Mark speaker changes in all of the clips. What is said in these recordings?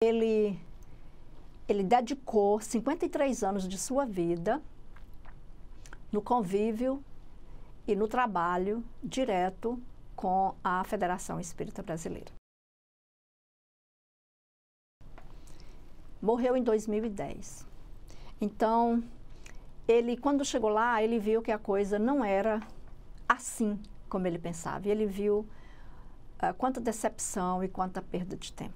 Speaker 1: ele dedicou 53 anos de sua vida no convívio e no trabalho direto com a Federação Espírita Brasileira. Morreu em 2010. Então, quando chegou lá, ele viu que a coisa não era assim como ele pensava. E ele viu quanta decepção e quanta perda de tempo.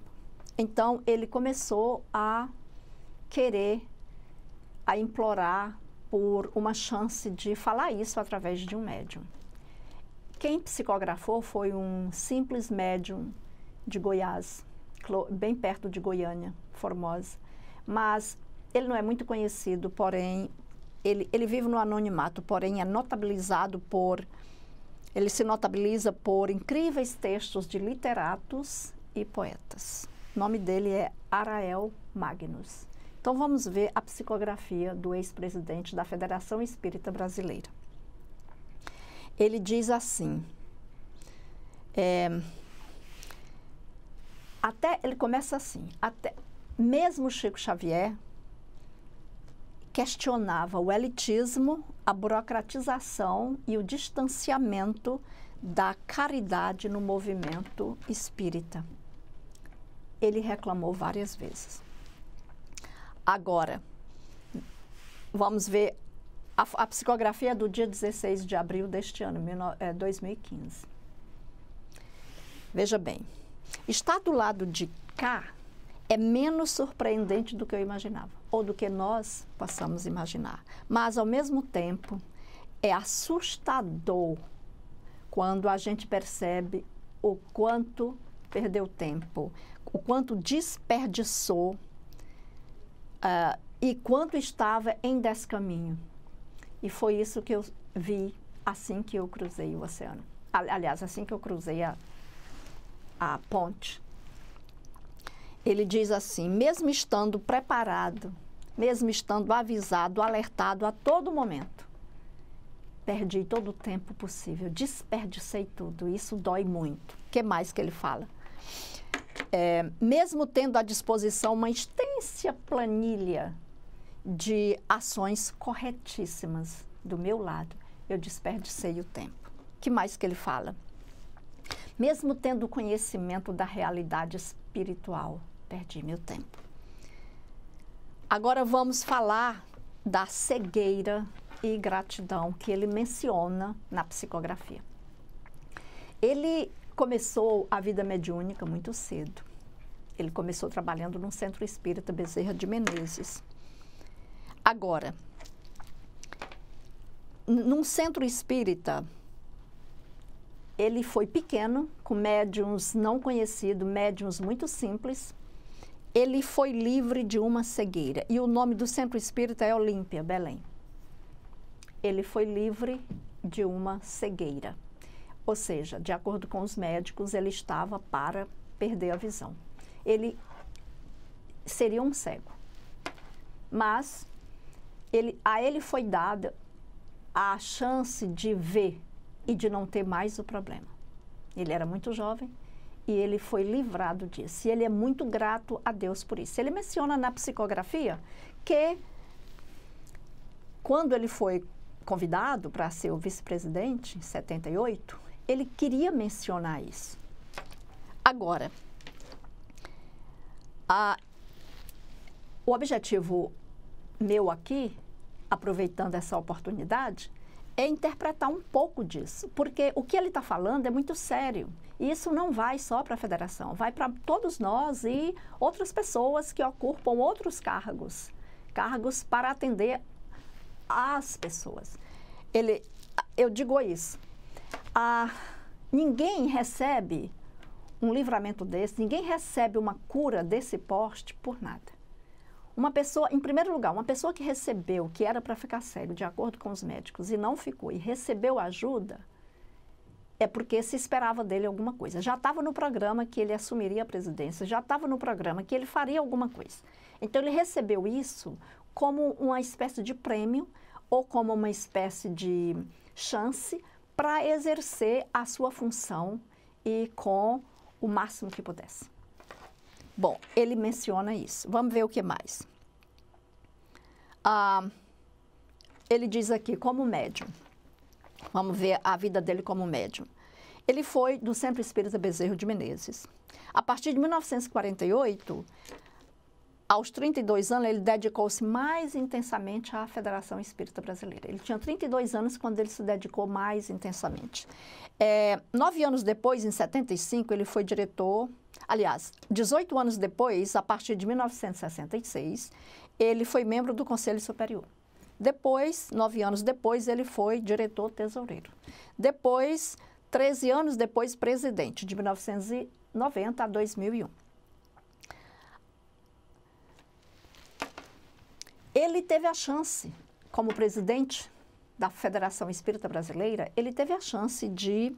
Speaker 1: Então, ele começou a querer, a implorar por uma chance de falar isso através de um médium. Quem psicografou foi um simples médium de Goiás, bem perto de Goiânia, Formosa. Mas ele não é muito conhecido, porém, ele vive no anonimato, porém é notabilizado ele se notabiliza por incríveis textos de literatos e poetas. O nome dele é Arael Magnus. Então, vamos ver a psicografia do ex-presidente da Federação Espírita Brasileira. Ele diz assim, ele começa assim, mesmo Chico Xavier questionava o elitismo, a burocratização e o distanciamento da caridade no movimento espírita. Ele reclamou várias vezes. Agora, vamos ver a psicografia do dia 16 de abril deste ano, 2015. Veja bem, estar do lado de cá é menos surpreendente do que eu imaginava, ou do que nós possamos imaginar. Mas, ao mesmo tempo, é assustador quando a gente percebe o quanto perdeu tempo, o quanto desperdiçou e quanto estava em descaminho. E foi isso que eu vi assim que eu cruzei o oceano. Aliás, assim que eu cruzei a ponte. Ele diz assim, mesmo estando preparado, mesmo estando avisado, alertado a todo momento, perdi todo o tempo possível, desperdicei tudo, isso dói muito. O que mais que ele fala? Mesmo tendo à disposição uma extensa planilha de ações corretíssimas do meu lado, eu desperdicei o tempo. O que mais que ele fala? Mesmo tendo conhecimento da realidade espiritual, perdi meu tempo. Agora vamos falar da cegueira e gratidão que ele menciona na psicografia. Ele começou a vida mediúnica muito cedo. Ele começou trabalhando no Centro Espírita Bezerra de Menezes. Agora, num centro espírita, ele foi pequeno, com médiuns não conhecidos, médiuns muito simples. Ele foi livre de uma cegueira. E o nome do centro espírita é Olímpia, Belém. Ele foi livre de uma cegueira. Ou seja, de acordo com os médicos, ele estava para perder a visão. Ele seria um cego. Mas a ele foi dada a chance de ver e de não ter mais o problema. Ele era muito jovem e ele foi livrado disso. E ele é muito grato a Deus por isso. Ele menciona na psicografia que, quando ele foi convidado para ser o vice-presidente, em 78, ele queria mencionar isso. Agora, o objetivo meu aqui, aproveitando essa oportunidade, é interpretar um pouco disso, porque o que ele está falando é muito sério. E isso não vai só para a federação, vai para todos nós e outras pessoas que ocupam outros cargos para atender as pessoas. Eu digo isso, ninguém recebe um livramento desse, ninguém recebe uma cura desse porte por nada. Uma pessoa, em primeiro lugar, uma pessoa que recebeu, que era para ficar cego, de acordo com os médicos, e não ficou, e recebeu ajuda, é porque se esperava dele alguma coisa. Já estava no programa que ele assumiria a presidência, já estava no programa que ele faria alguma coisa. Então, ele recebeu isso como uma espécie de prêmio ou como uma espécie de chance para exercer a sua função e com o máximo que pudesse. Bom, ele menciona isso. Vamos ver o que mais. Ele diz aqui, como médium. Vamos ver a vida dele como médium. Ele foi do Centro Espírita Bezerro de Menezes. A partir de 1948, aos 32 anos, ele dedicou-se mais intensamente à Federação Espírita Brasileira. Ele tinha 32 anos quando ele se dedicou mais intensamente. 9 anos depois, em 75, ele foi diretor. Aliás, 18 anos depois, a partir de 1966, ele foi membro do Conselho Superior. Depois, 9 anos depois, ele foi diretor tesoureiro. Depois, 13 anos depois, presidente, de 1990 a 2001. Ele teve a chance, como presidente da Federação Espírita Brasileira, ele teve a chance de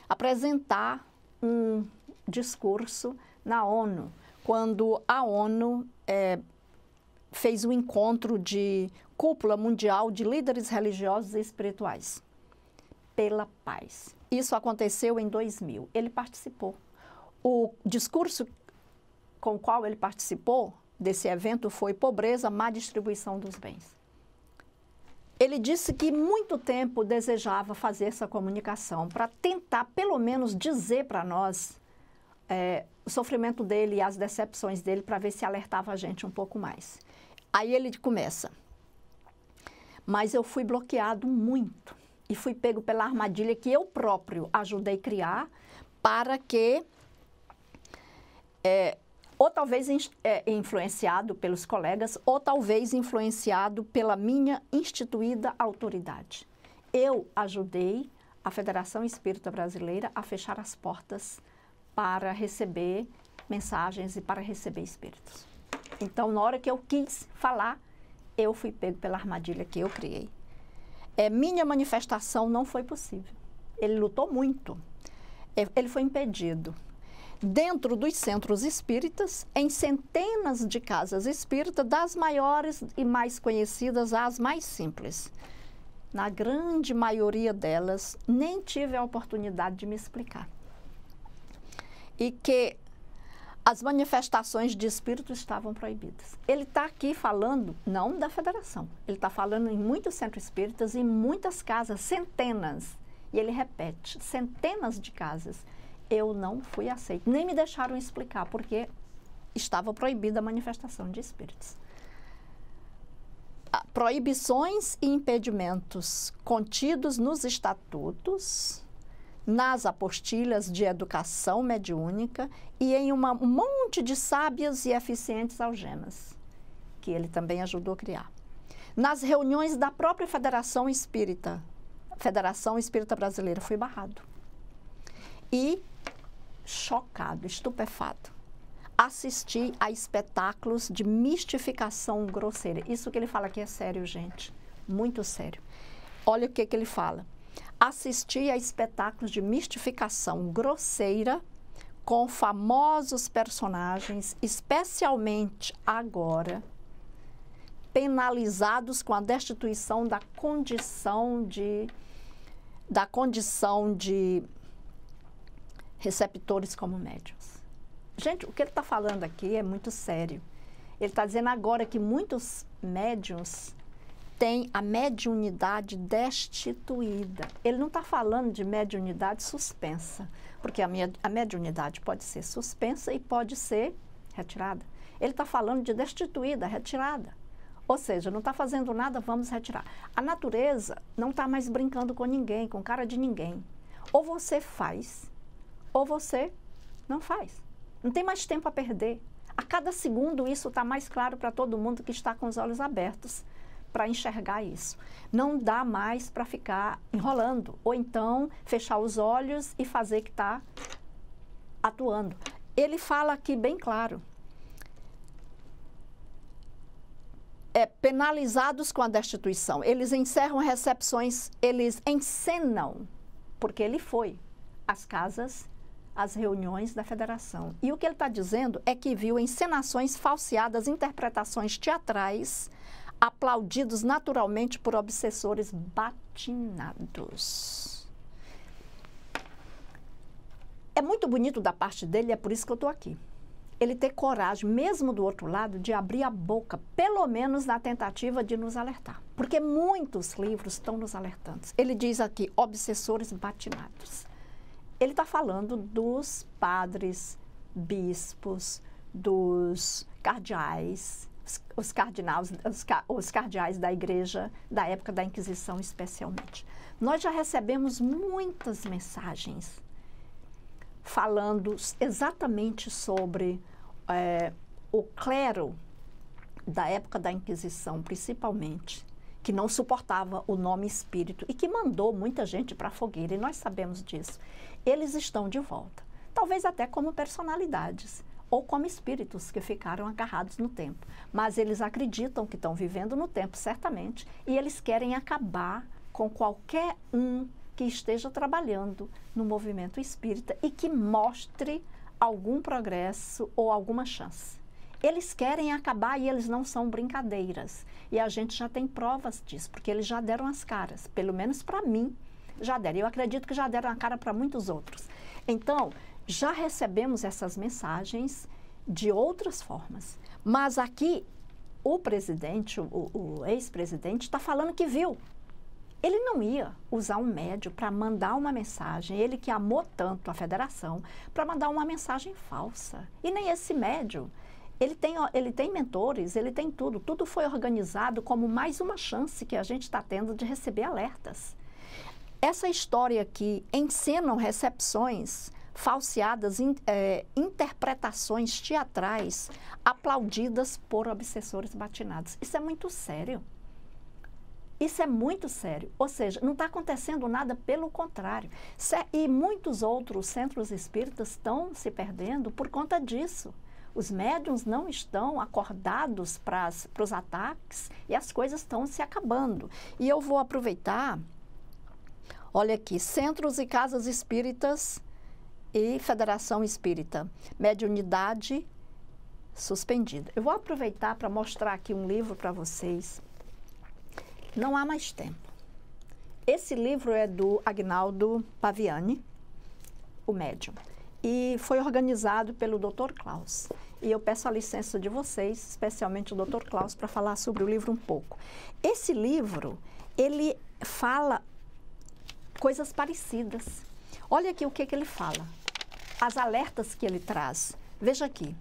Speaker 1: apresentar um discurso na ONU, quando a ONU fez um encontro de cúpula mundial de líderes religiosos e espirituais pela paz. Isso aconteceu em 2000. Ele participou. O discurso com o qual ele participou desse evento foi pobreza, má distribuição dos bens. Ele disse que muito tempo desejava fazer essa comunicação para tentar, pelo menos, dizer para nós o sofrimento dele e as decepções dele, para ver se alertava a gente um pouco mais. Aí ele começa. Mas eu fui bloqueado muito e fui pego pela armadilha que eu próprio ajudei a criar para que, ou talvez influenciado pelos colegas, ou talvez influenciado pela minha instituída autoridade. Eu ajudei a Federação Espírita Brasileira a fechar as portas para receber mensagens e para receber espíritos. Então, na hora que eu quis falar, eu fui pego pela armadilha que eu criei. Minha manifestação não foi possível. Ele lutou muito. Ele foi impedido. Dentro dos centros espíritas, em centenas de casas espíritas, das maiores e mais conhecidas às mais simples. Na grande maioria delas, nem tive a oportunidade de me explicar. E que as manifestações de espírito estavam proibidas. Ele está aqui falando, não da federação, ele está falando em muitos centros espíritas, em muitas casas, centenas. E ele repete, centenas de casas. Eu não fui aceito, nem me deixaram explicar, porque estava proibida a manifestação de espíritos. Proibições e impedimentos contidos nos estatutos, nas apostilhas de educação mediúnica e em um monte de sábias e eficientes algemas, que ele também ajudou a criar. Nas reuniões da própria Federação Espírita Brasileira, fui barrado. E, chocado, estupefato, assisti a espetáculos de mistificação grosseira. Isso que ele fala aqui é sério, gente, muito sério. Olha o que ele fala. Assisti a espetáculos de mistificação grosseira com famosos personagens, especialmente agora, penalizados com a destituição da condição de receptores como médiuns. Gente, o que ele está falando aqui é muito sério. Ele está dizendo agora que muitos médiuns tem a mediunidade destituída. Ele não está falando de mediunidade suspensa, porque a mediunidade pode ser suspensa e pode ser retirada. Ele está falando de destituída, retirada. Ou seja, não está fazendo nada, vamos retirar. A natureza não está mais brincando com ninguém, com cara de ninguém. Ou você faz, ou você não faz. Não tem mais tempo a perder. A cada segundo isso está mais claro para todo mundo que está com os olhos abertos para enxergar isso. Não dá mais para ficar enrolando, ou então fechar os olhos e fazer que está atuando. Ele fala aqui bem claro. Penalizados com a destituição. Eles encerram recepções, eles encenam, porque ele foi às casas, às reuniões da federação. E o que ele está dizendo é que viu encenações falseadas, interpretações teatrais, aplaudidos naturalmente por obsessores batinados. É muito bonito da parte dele, é por isso que eu estou aqui. ele ter coragem, mesmo do outro lado, de abrir a boca, pelo menos na tentativa de nos alertar. Porque muitos livros estão nos alertando. Ele diz aqui, obsessores batinados. Ele está falando dos padres, bispos, dos cardeais, os cardeais da igreja, da época da Inquisição especialmente. Nós já recebemos muitas mensagens falando exatamente sobre o clero da época da Inquisição, principalmente, que não suportava o nome espírito e que mandou muita gente para a fogueira, e nós sabemos disso. Eles estão de volta, talvez até como personalidades, ou como espíritos que ficaram agarrados no tempo. Mas eles acreditam que estão vivendo no tempo, certamente, e eles querem acabar com qualquer um que esteja trabalhando no movimento espírita e que mostre algum progresso ou alguma chance. Eles querem acabar e eles não são brincadeiras. E a gente já tem provas disso, porque eles já deram as caras, pelo menos para mim, já deram. Eu acredito que já deram a cara para muitos outros. Então, já recebemos essas mensagens de outras formas. Mas aqui, o presidente, o ex-presidente, está falando que viu. Ele não ia usar um médium para mandar uma mensagem, ele que amou tanto a federação, para mandar uma mensagem falsa. E nem esse médium. Ele tem mentores, ele tem tudo. Tudo foi organizado como mais uma chance que a gente está tendo de receber alertas. Essa história aqui encenam recepções falseadas, interpretações teatrais aplaudidas por obsessores batinados. Isso é muito sério. Isso é muito sério. Ou seja, não está acontecendo nada, pelo contrário. E muitos outros centros espíritas estão se perdendo por conta disso. Os médiuns não estão acordados para os ataques e as coisas estão se acabando. E eu vou aproveitar, olha aqui, centros e casas espíritas e Federação Espírita, mediunidade suspendida. Eu vou aproveitar para mostrar aqui um livro para vocês. Não há mais tempo. Esse livro é do Agnaldo Paviani, o médium, e foi organizado pelo Dr. Klaus. E eu peço a licença de vocês, especialmente o Dr. Klaus, para falar sobre o livro um pouco. Esse livro, ele fala coisas parecidas. Olha aqui o que ele fala, as alertas que ele traz. Veja aqui,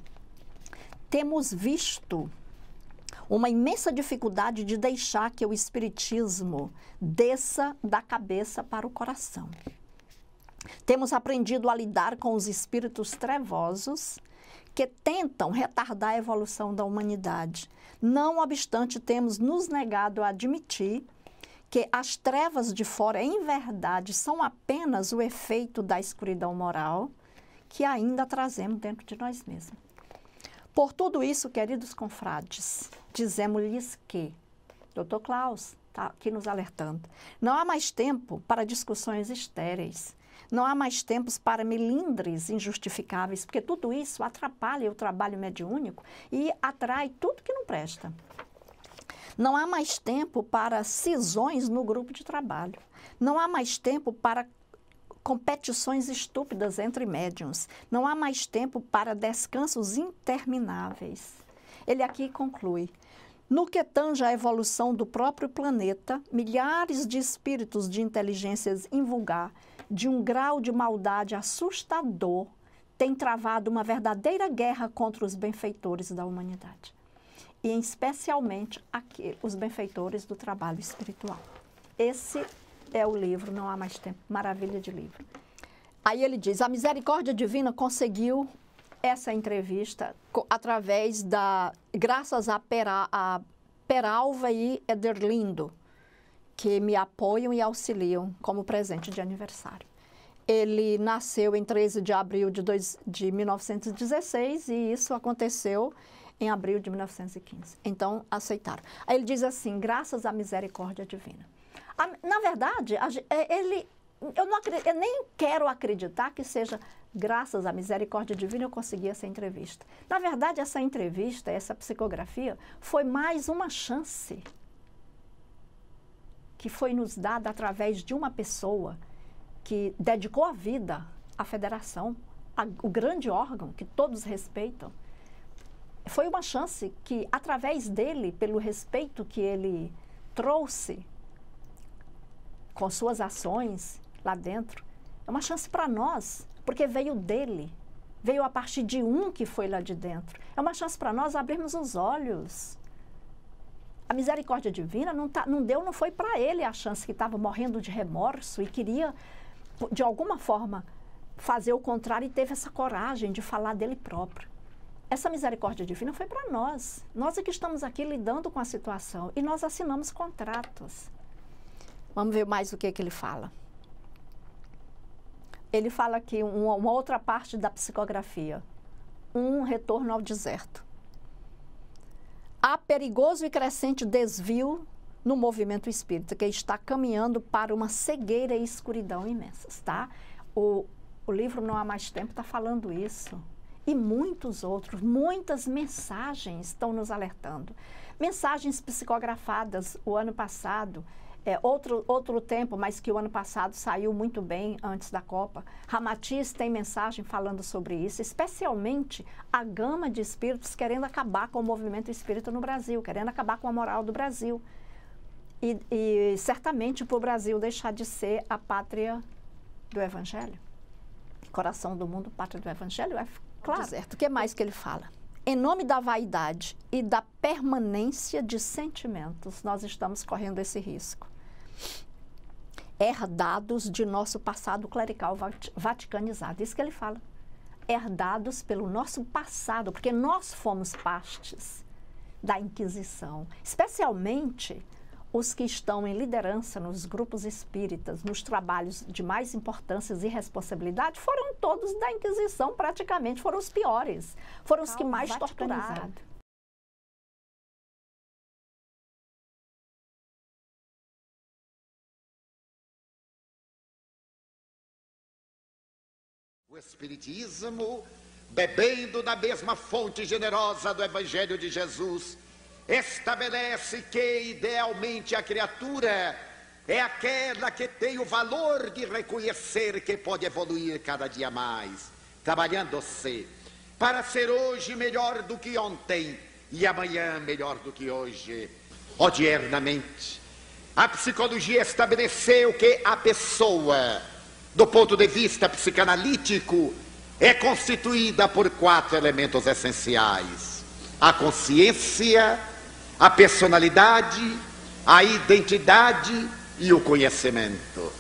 Speaker 1: temos visto uma imensa dificuldade de deixar que o espiritismo desça da cabeça para o coração. Temos aprendido a lidar com os espíritos trevosos que tentam retardar a evolução da humanidade. Não obstante, temos nos negado a admitir que as trevas de fora, em verdade, são apenas o efeito da escuridão moral que ainda trazemos dentro de nós mesmos. Por tudo isso, queridos confrades, dizemos-lhes que, Dr. Klaus está aqui nos alertando, não há mais tempo para discussões estéreis, não há mais tempos para melindres injustificáveis, porque tudo isso atrapalha o trabalho mediúnico e atrai tudo que não presta. Não há mais tempo para cisões no grupo de trabalho, não há mais tempo para competições estúpidas entre médiuns. Não há mais tempo para descansos intermináveis. Ele aqui conclui: no que tange à evolução do próprio planeta, milhares de espíritos de inteligências invulgar, de um grau de maldade assustador, têm travado uma verdadeira guerra contra os benfeitores da humanidade. E especialmente os benfeitores do trabalho espiritual. Esse é o livro, Não Há Mais Tempo, maravilha de livro. Aí ele diz, a misericórdia divina conseguiu essa entrevista através graças a Peralva e Ederlindo, que me apoiam e auxiliam como presente de aniversário. Ele nasceu em 13 de abril de 1916 e isso aconteceu em abril de 1915. Então, aceitaram. Aí ele diz assim, graças à misericórdia divina. Na verdade, eu nem quero acreditar que seja graças à misericórdia divina eu consegui essa entrevista. Na verdade, essa entrevista, essa psicografia, foi mais uma chance que foi nos dada através de uma pessoa que dedicou a vida à federação, o grande órgão que todos respeitam, foi uma chance que, através dele, pelo respeito que ele trouxe com suas ações lá dentro, é uma chance para nós, porque veio dele, veio a partir de um que foi lá de dentro. É uma chance para nós abrirmos os olhos. A misericórdia divina não foi para ele a chance, que estava morrendo de remorso e queria, de alguma forma, fazer o contrário, e teve essa coragem de falar dele próprio. Essa misericórdia divina foi para nós. Nós é que estamos aqui lidando com a situação e nós assinamos contratos. Vamos ver mais o que ele fala. Ele fala aqui uma outra parte da psicografia. Um retorno ao deserto. Há perigoso e crescente desvio no movimento espírita, que está caminhando para uma cegueira e escuridão imensas, tá? O livro Não Há Mais Tempo está falando isso. E muitos outros, muitas mensagens estão nos alertando. Mensagens psicografadas o ano passado, outro tempo, mas que o ano passado saiu muito bem antes da Copa. Ramatiz tem mensagem falando sobre isso, especialmente a gama de espíritos querendo acabar com o movimento espírita no Brasil, querendo acabar com a moral do Brasil. E certamente para o Brasil deixar de ser a pátria do Evangelho. Coração do mundo, pátria do Evangelho, claro. O que mais que ele fala? Em nome da vaidade e da permanência de sentimentos, nós estamos correndo esse risco. Herdados de nosso passado clerical vaticanizado. Isso que ele fala. Herdados pelo nosso passado, porque nós fomos partes da Inquisição. Especialmente os que estão em liderança nos grupos espíritas, nos trabalhos de mais importância e responsabilidade, foram todos da Inquisição, praticamente, foram os piores, foram os que mais torturaram.
Speaker 2: O Espiritismo, bebendo da mesma fonte generosa do Evangelho de Jesus, estabelece que, idealmente, a criatura é aquela que tem o valor de reconhecer que pode evoluir cada dia mais, trabalhando-se para ser hoje melhor do que ontem e amanhã melhor do que hoje. Odiernamente, a psicologia estabeleceu que a pessoa, do ponto de vista psicanalítico, é constituída por 4 elementos essenciais: a consciência, a personalidade, a identidade e o conhecimento.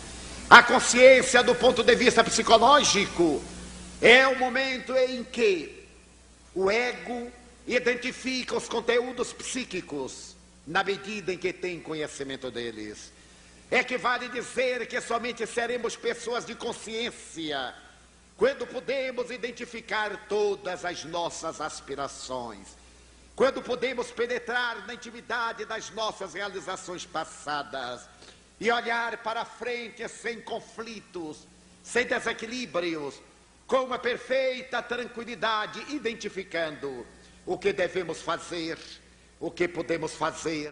Speaker 2: A consciência, do ponto de vista psicológico, é o momento em que o ego identifica os conteúdos psíquicos na medida em que tem conhecimento deles. Equivale dizer que somente seremos pessoas de consciência quando podemos identificar todas as nossas aspirações, quando podemos penetrar na intimidade das nossas realizações passadas e olhar para frente sem conflitos, sem desequilíbrios, com uma perfeita tranquilidade, identificando o que devemos fazer, o que podemos fazer.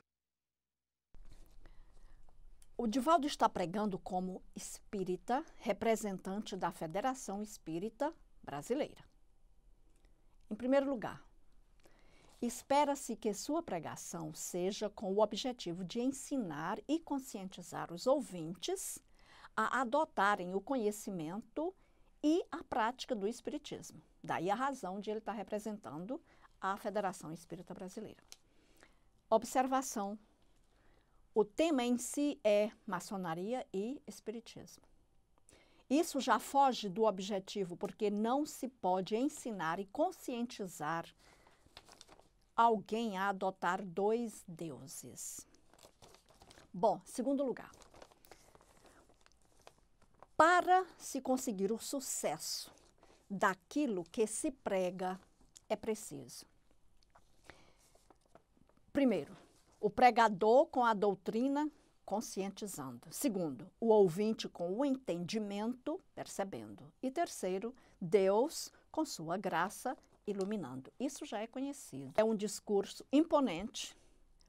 Speaker 1: O Divaldo está pregando como espírita, representante da Federação Espírita Brasileira. Em primeiro lugar, espera-se que sua pregação seja com o objetivo de ensinar e conscientizar os ouvintes a adotarem o conhecimento e a prática do espiritismo. Daí a razão de ele estar representando a Federação Espírita Brasileira. Observação: o tema em si é maçonaria e espiritismo. Isso já foge do objetivo, porque não se pode ensinar e conscientizar alguém a adotar 2 deuses. Bom, segundo lugar, para se conseguir o sucesso daquilo que se prega, é preciso: primeiro, o pregador com a doutrina conscientizando. Segundo, o ouvinte com o entendimento percebendo. E terceiro, Deus com sua graça iluminando. Isso já é conhecido. É um discurso imponente,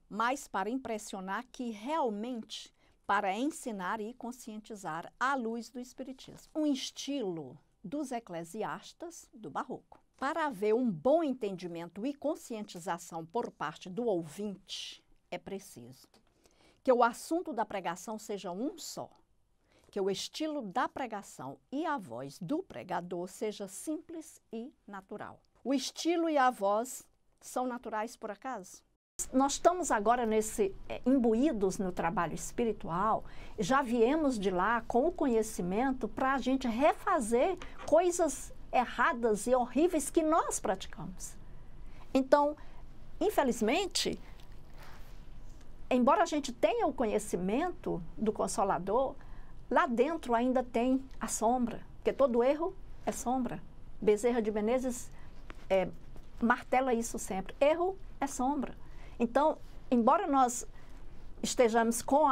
Speaker 1: mas para impressionar que realmente para ensinar e conscientizar à luz do Espiritismo. Um estilo dos eclesiastas do Barroco. Para haver um bom entendimento e conscientização por parte do ouvinte, é preciso que o assunto da pregação seja um só, que o estilo da pregação e a voz do pregador seja simples e natural. O estilo e a voz são naturais por acaso? Nós estamos agora imbuídos no trabalho espiritual, já viemos de lá com o conhecimento para a gente refazer coisas erradas e horríveis que nós praticamos. Então, infelizmente, embora a gente tenha o conhecimento do Consolador, lá dentro ainda tem a sombra, porque todo erro é sombra. Bezerra de Menezes martela isso sempre. Erro é sombra. Então, embora nós estejamos com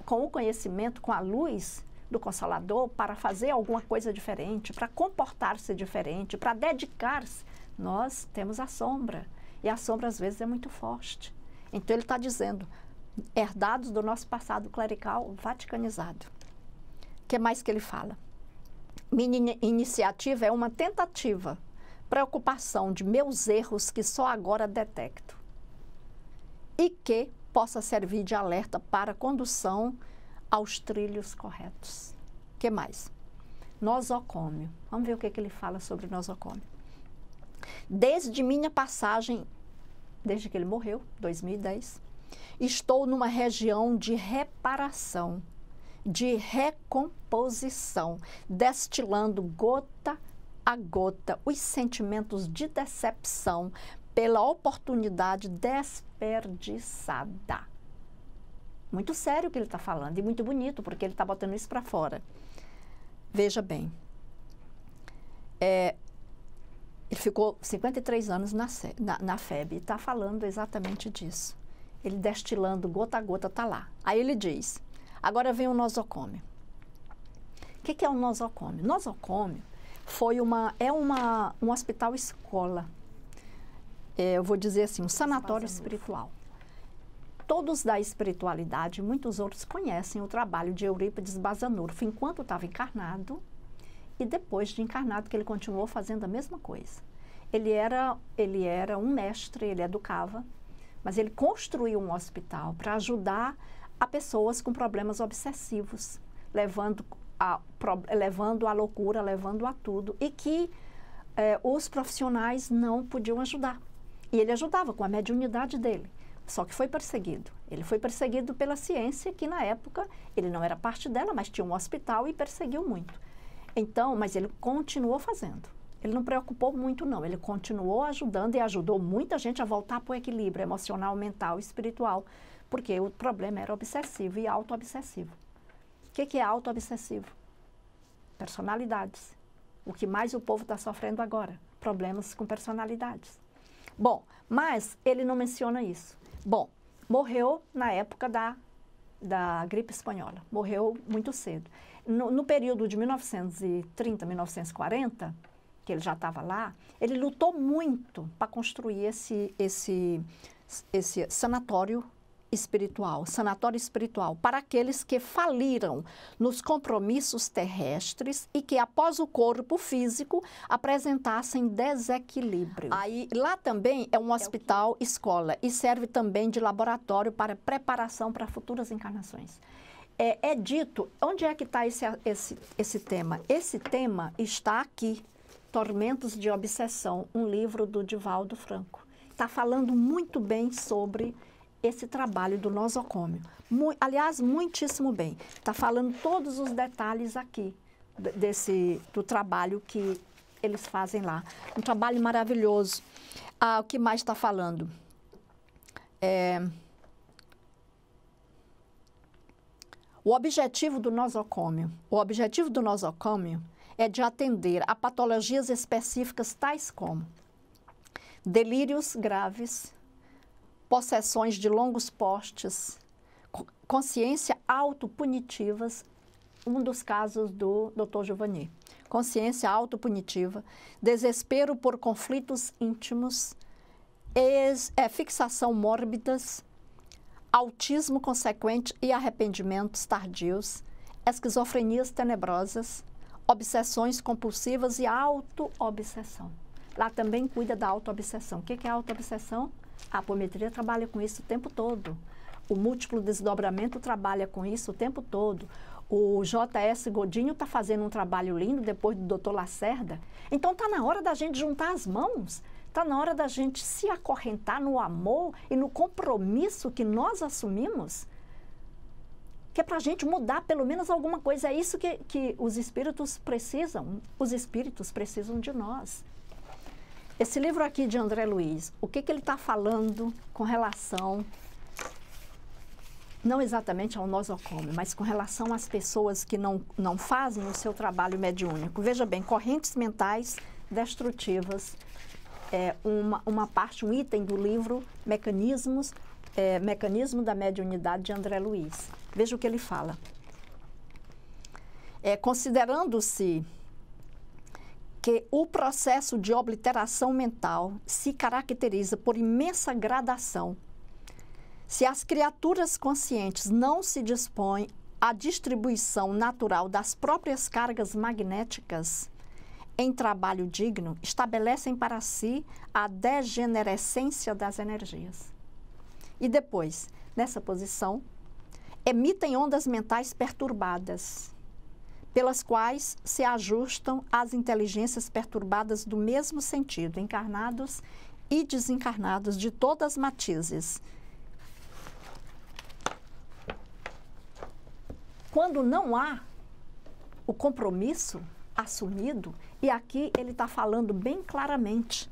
Speaker 1: o conhecimento, com a luz do Consolador para fazer alguma coisa diferente, para comportar-se diferente, para dedicar-se, nós temos a sombra. E a sombra, às vezes, é muito forte. Então, ele está dizendo, herdados do nosso passado clerical vaticanizado. O que mais que ele fala? Minha iniciativa é uma tentativa, preocupação de meus erros que só agora detecto e que possa servir de alerta para condução aos trilhos corretos. O que mais? Nosocômio. Vamos ver o que ele fala sobre nosocômio. Desde minha passagem, desde que ele morreu, 2010, estou numa região de reparação, de recomposição, destilando gota a gota os sentimentos de decepção pela oportunidade desperdiçada. Muito sério o que ele está falando e muito bonito, porque ele está botando isso para fora. Veja bem, ele ficou 53 anos na FEB e está falando exatamente disso. Ele destilando gota a gota, está lá. Aí ele diz, agora vem o nosocômio. O que é o nosocômio? Nosocômio é um hospital escola. Eu vou dizer assim, um sanatório espiritual. Todos da espiritualidade, muitos outros conhecem o trabalho de Eurípides Bazanulfo enquanto estava encarnado e depois de encarnado que ele continuou fazendo a mesma coisa. Ele era um mestre, ele educava, mas ele construiu um hospital para ajudar a pessoas com problemas obsessivos, levando à loucura, levando a tudo, e que os profissionais não podiam ajudar. E ele ajudava com a mediunidade dele, só que foi perseguido. Ele foi perseguido pela ciência, que na época ele não era parte dela, mas tinha um hospital e perseguiu muito. Então, mas ele continuou fazendo. Ele não preocupou muito, não. Ele continuou ajudando e ajudou muita gente a voltar para o equilíbrio emocional, mental e espiritual, porque o problema era obsessivo e auto-obsessivo. O que é auto-obsessivo? Personalidades. O que mais o povo está sofrendo agora? Problemas com personalidades. Bom, mas ele não menciona isso. Bom, morreu na época da gripe espanhola. Morreu muito cedo. No período de 1930, 1940, que ele já estava lá, ele lutou muito para construir esse sanatório espiritual para aqueles que faliram nos compromissos terrestres e que após o corpo físico apresentassem desequilíbrio. Aí lá também é um hospital escola e serve também de laboratório para preparação para futuras encarnações. É dito, onde é que está esse tema? Esse tema está aqui, Tormentos de Obsessão, um livro do Divaldo Franco. Está falando muito bem sobre esse trabalho do nosocômio. Aliás, muitíssimo bem. Está falando todos os detalhes aqui do trabalho que eles fazem lá. Um trabalho maravilhoso. O que mais está falando? O objetivo do nosocômio é de atender a patologias específicas tais como delírios graves, possessões de longos postes, consciência autopunitivas, um dos casos do Dr. Giovanni. Consciência autopunitiva, desespero por conflitos íntimos, fixação mórbidas, autismo consequente e arrependimentos tardios, esquizofrenias tenebrosas, obsessões compulsivas e auto-obsessão. Lá também cuida da auto-obsessão. O que é auto-obsessão? A apometria trabalha com isso o tempo todo. O múltiplo desdobramento trabalha com isso o tempo todo. O J.S. Godinho está fazendo um trabalho lindo depois do Dr. Lacerda. Então está na hora da gente juntar as mãos. Está na hora da gente se acorrentar no amor e no compromisso que nós assumimos, que é para a gente mudar pelo menos alguma coisa. É isso que os espíritos precisam. Os espíritos precisam de nós. Esse livro aqui de André Luiz, o que ele está falando com relação, não exatamente ao nosocômio, mas com relação às pessoas que não fazem o seu trabalho mediúnico. Veja bem, correntes mentais destrutivas, um item do livro Mecanismo da Mediunidade de André Luiz. Veja o que ele fala. Considerando-se que o processo de obliteração mental se caracteriza por imensa gradação, se as criaturas conscientes não se dispõem à distribuição natural das próprias cargas magnéticas em trabalho digno, estabelecem para si a degenerescência das energias. E depois, nessa posição, emitem ondas mentais perturbadas, pelas quais se ajustam as inteligências perturbadas do mesmo sentido, encarnados e desencarnados de todas as matizes. Quando não há o compromisso assumido, e aqui ele está falando bem claramente,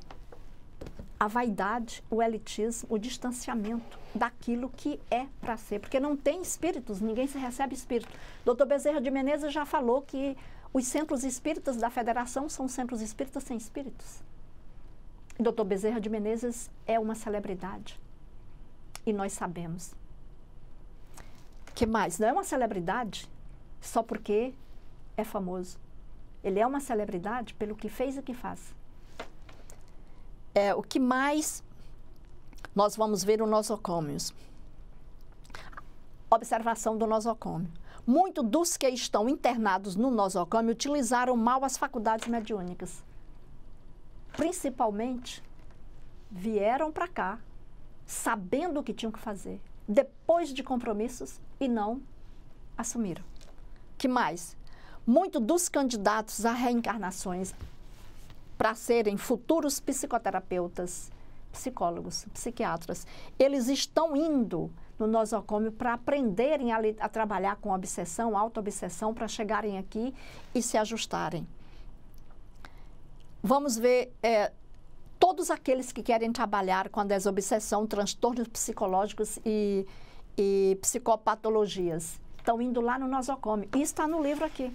Speaker 1: a vaidade, o elitismo, o distanciamento daquilo que é para ser. Porque não tem espíritos, ninguém se recebe espírito. Dr. Bezerra de Menezes já falou que os centros espíritas da federação são centros espíritas sem espíritos. E Dr. Bezerra de Menezes é uma celebridade. E nós sabemos. Que mais? Não é uma celebridade só porque é famoso. Ele é uma celebridade pelo que fez e que faz. O que mais nós vamos ver no nosocômios? Observação do nosocômio. Muitos dos que estão internados no nosocômio utilizaram mal as faculdades mediúnicas. Principalmente, vieram para cá sabendo o que tinham que fazer, depois de compromissos, e não assumiram. Que mais? Muitos dos candidatos a reencarnações para serem futuros psicoterapeutas, psicólogos, psiquiatras, eles estão indo no nosocômio para aprenderem a trabalhar com obsessão, auto-obsessão, para chegarem aqui e se ajustarem. Vamos ver todos aqueles que querem trabalhar com a desobsessão, transtornos psicológicos e psicopatologias, estão indo lá no nosocômio. E está no livro aqui.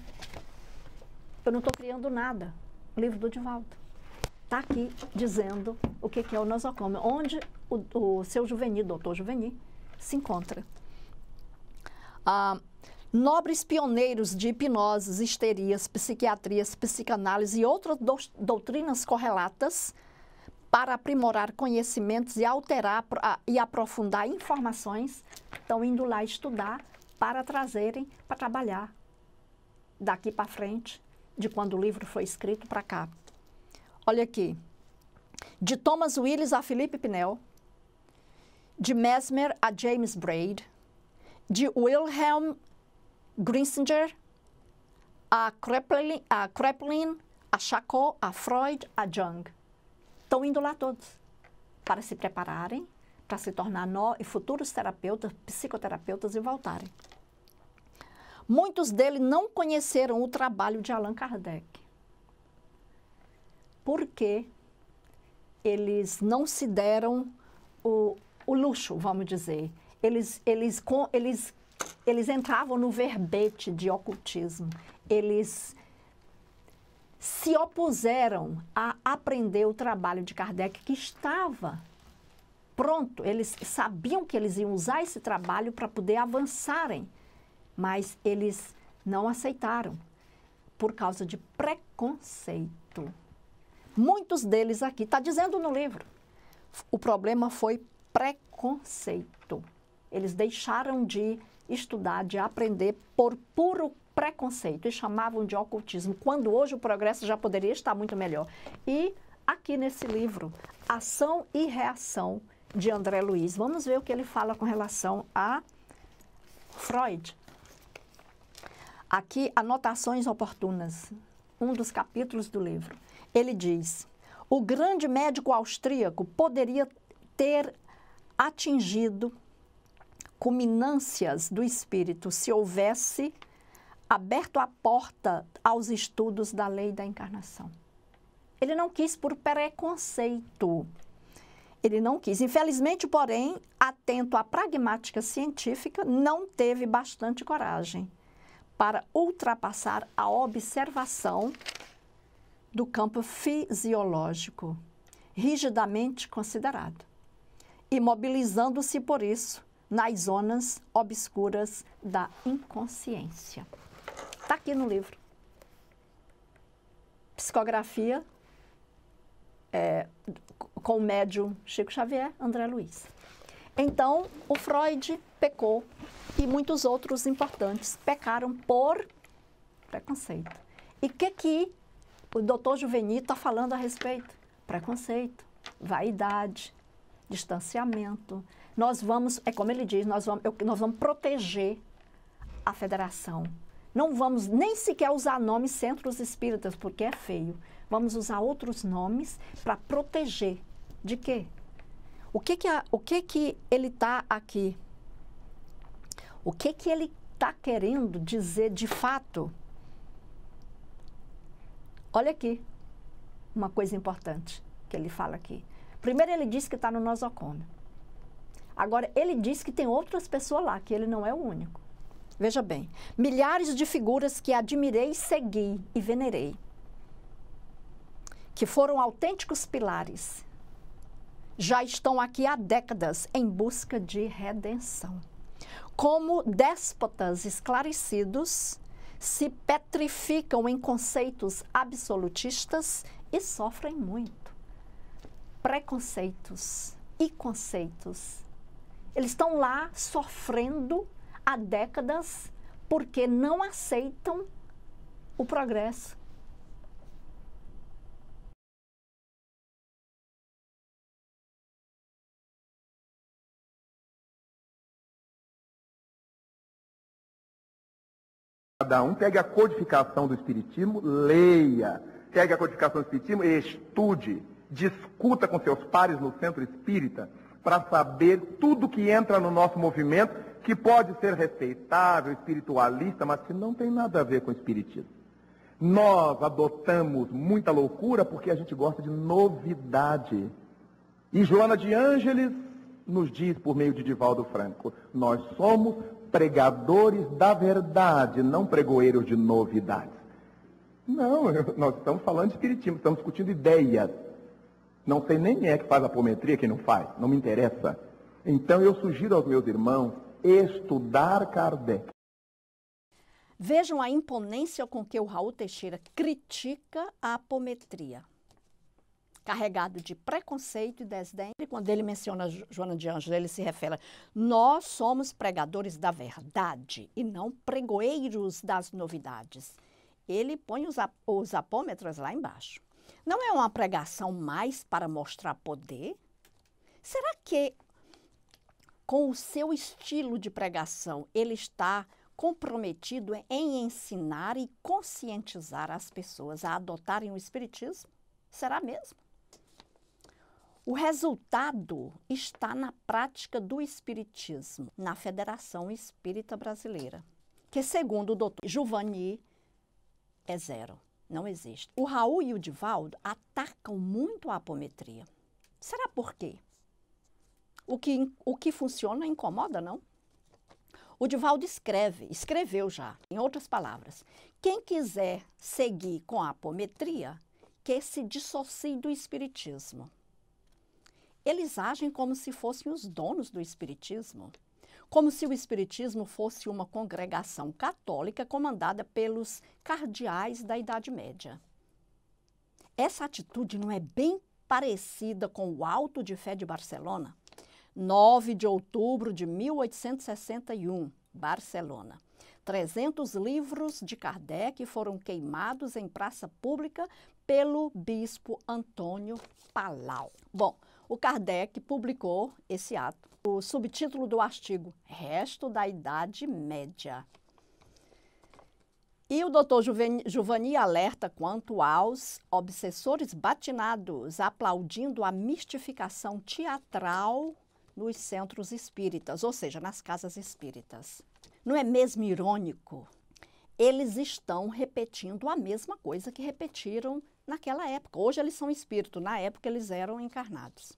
Speaker 1: Eu não estou criando nada. O livro do Divaldo. Está aqui dizendo o que é o nosocômio, onde o seu Juveni, doutor Juveni, se encontra. Nobres pioneiros de hipnoses, histerias, psiquiatrias, psicanálise e outras doutrinas correlatas para aprimorar conhecimentos e alterar e aprofundar informações, estão indo lá estudar para trazerem, para trabalhar daqui para frente, de quando o livro foi escrito para cá. Olha aqui, de Thomas Willis a Philippe Pinel, de Mesmer a James Braid, de Wilhelm Grinsinger a Kraepelin, a Charcot, a Freud, a Jung. Estão indo lá todos para se prepararem, para se tornar futuros terapeutas, psicoterapeutas e voltarem. Muitos deles não conheceram o trabalho de Allan Kardec, porque eles não se deram o luxo, vamos dizer. Eles entravam no verbete de ocultismo. Eles se opuseram a aprender o trabalho de Kardec, que estava pronto. Eles sabiam que eles iam usar esse trabalho para poder avançarem, mas eles não aceitaram por causa de preconceito. Muitos deles aqui, está dizendo no livro, o problema foi preconceito. Eles deixaram de estudar, de aprender por puro preconceito e chamavam de ocultismo, quando hoje o progresso já poderia estar muito melhor. E aqui nesse livro, Ação e Reação, de André Luiz, vamos ver o que ele fala com relação a Freud. Aqui, anotações oportunas, um dos capítulos do livro. Ele diz: o grande médico austríaco poderia ter atingido culminâncias do espírito se houvesse aberto a porta aos estudos da lei da encarnação. Ele não quis por preconceito. Ele não quis. Infelizmente, porém, atento à pragmática científica, não teve bastante coragem para ultrapassar a observação do campo fisiológico, rigidamente considerado, imobilizando-se por isso nas zonas obscuras da inconsciência. Está aqui no livro. Psicografia com o médium Chico Xavier, André Luiz. Então, o Freud pecou e muitos outros importantes pecaram por preconceito. E o que o doutor Juveni está falando a respeito? Preconceito, vaidade, distanciamento. Nós vamos, é como ele diz, nós vamos proteger a federação. Não vamos nem sequer usar nomes centros espíritas, porque é feio. Vamos usar outros nomes para proteger. De quê? O que ele está aqui? O que ele está querendo dizer de fato? Olha aqui, uma coisa importante que ele fala aqui. Primeiro ele diz que está no nosocômio. Agora, ele diz que tem outras pessoas lá, que ele não é o único. Veja bem, milhares de figuras que admirei, segui e venerei, que foram autênticos pilares, já estão aqui há décadas em busca de redenção. Como déspotas esclarecidos, se petrificam em conceitos absolutistas e sofrem muito. Preconceitos e conceitos. Eles estão lá sofrendo há décadas porque não aceitam o progresso.
Speaker 3: Cada um pegue a codificação do Espiritismo, leia. Pegue a codificação do Espiritismo e estude. Discuta com seus pares no centro espírita para saber tudo que entra no nosso movimento, que pode ser respeitável, espiritualista, mas que não tem nada a ver com o Espiritismo. Nós adotamos muita loucura porque a gente gosta de novidade. E Joana de Ângeles nos diz, por meio de Divaldo Franco, nós somos pregadores da verdade, não pregoeiros de novidades. Não, nós estamos falando de espiritismo, estamos discutindo ideias. Não sei nem quem é que faz apometria, quem não faz, não me interessa. Então eu sugiro aos meus irmãos estudar Kardec.
Speaker 1: Vejam a imponência com que o Raul Teixeira critica a apometria. Carregado de preconceito e desdém. E quando ele menciona Joana de Ângeles, ele se refere: nós somos pregadores da verdade e não pregoeiros das novidades. Ele põe os apômetros lá embaixo. Não é uma pregação mais para mostrar poder? Será que, com o seu estilo de pregação, ele está comprometido em ensinar e conscientizar as pessoas a adotarem o espiritismo? Será mesmo? O resultado está na prática do espiritismo, na Federação Espírita Brasileira, que, segundo o doutor Juveni, é zero, não existe. O Raul e o Divaldo atacam muito a apometria. Será por quê? O que funciona incomoda, não? O Divaldo escreveu já, em outras palavras, quem quiser seguir com a apometria, que se dissocie do espiritismo. Eles agem como se fossem os donos do espiritismo, como se o espiritismo fosse uma congregação católica comandada pelos cardeais da Idade Média. Essa atitude não é bem parecida com o Auto de Fé de Barcelona? 9 de outubro de 1861, Barcelona. 300 livros de Kardec foram queimados em praça pública pelo bispo Antônio Palau. Bom, o Kardec publicou esse ato. O subtítulo do artigo, Resto da Idade Média. E o doutor Juvani alerta quanto aos obsessores batinados, aplaudindo a mistificação teatral nos centros espíritas, ou seja, nas casas espíritas. Não é mesmo irônico? Eles estão repetindo a mesma coisa que repetiram naquela época. Hoje eles são espíritos, na época eles eram encarnados.